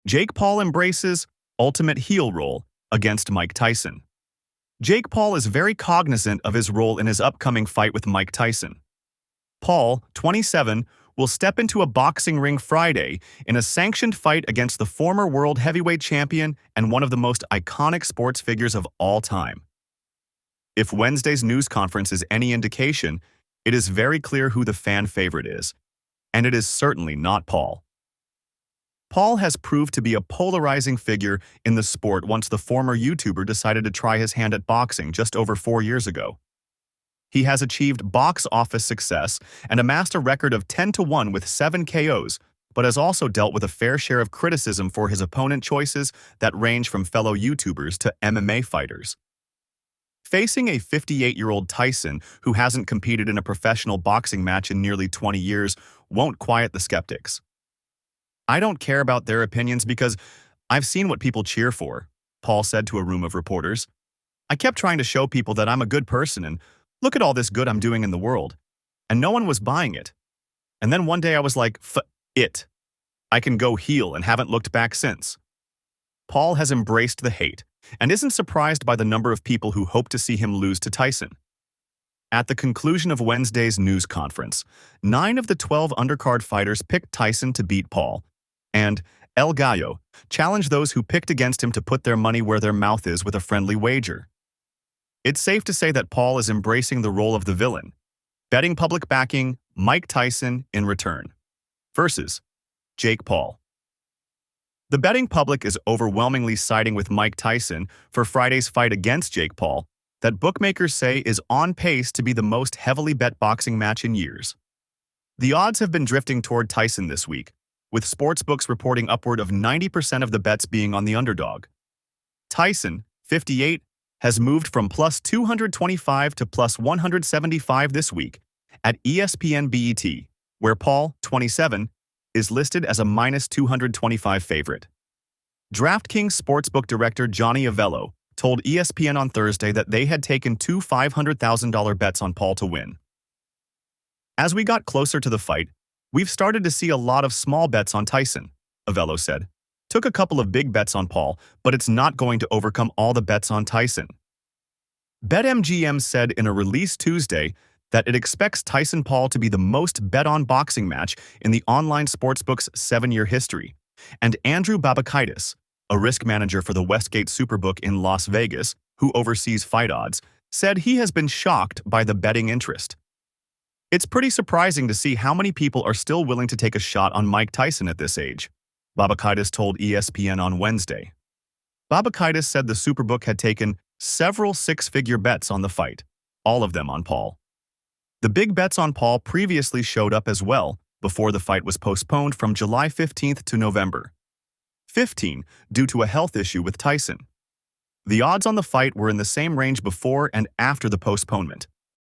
Jake Paul embraces ultimate heel role against Mike Tyson. Jake Paul is very cognizant of his role in his upcoming fight with Mike Tyson. Paul, 27, will step into a boxing ring Friday in a sanctioned fight against the former world heavyweight champion and one of the most iconic sports figures of all time. If Wednesday's news conference is any indication, it is very clear who the fan favorite is, and it is certainly not Paul. Paul has proved to be a polarizing figure in the sport once the former YouTuber decided to try his hand at boxing just over 4 years ago. He has achieved box office success and amassed a record of 10-1 with 7 KOs, but has also dealt with a fair share of criticism for his opponent choices that range from fellow YouTubers to MMA fighters. Facing a 58-year-old Tiesson who hasn't competed in a professional boxing match in nearly 20 years won't quiet the skeptics. "I don't care about their opinions because I've seen what people cheer for," Paul said to a room of reporters. "I kept trying to show people that I'm a good person and look at all this good I'm doing in the world. And no one was buying it. And then one day I was like, it. I can go heel and haven't looked back since." Paul has embraced the hate and isn't surprised by the number of people who hope to see him lose to Tyson. At the conclusion of Wednesday's news conference, 9 of the 12 undercard fighters picked Tyson to beat Paul, and El Gallo challenged those who picked against him to put their money where their mouth is with a friendly wager. It's safe to say that Paul is embracing the role of the villain, betting public backing Mike Tyson in return. Versus Jake Paul. The betting public is overwhelmingly siding with Mike Tyson for Friday's fight against Jake Paul, that bookmakers say is on pace to be the most heavily bet boxing match in years. The odds have been drifting toward Tyson this week, with sportsbooks reporting upward of 90% of the bets being on the underdog. Tyson, 58, has moved from plus 225 to plus 175 this week at ESPN BET, where Paul, 27, is listed as a minus 225 favorite. DraftKings Sportsbook director Johnny Avello told ESPN on Thursday that they had taken 2 $500,000 bets on Paul to win. "As we got closer to the fight, we've started to see a lot of small bets on Tyson," Avello said. "Took a couple of big bets on Paul, but it's not going to overcome all the bets on Tyson." BetMGM said in a release Tuesday that it expects Tyson-Paul to be the most bet-on boxing match in the online sportsbook's 7-year history, and Andrew Babakaitis, a risk manager for the Westgate Superbook in Las Vegas, who oversees fight odds, said he has been shocked by the betting interest. "It's pretty surprising to see how many people are still willing to take a shot on Mike Tyson at this age," Babakaitis told ESPN on Wednesday. Babakaitis said the Superbook had taken several 6-figure bets on the fight, all of them on Paul. The big bets on Paul previously showed up as well before the fight was postponed from July 15th to November 15 due to a health issue with Tyson. The odds on the fight were in the same range before and after the postponement.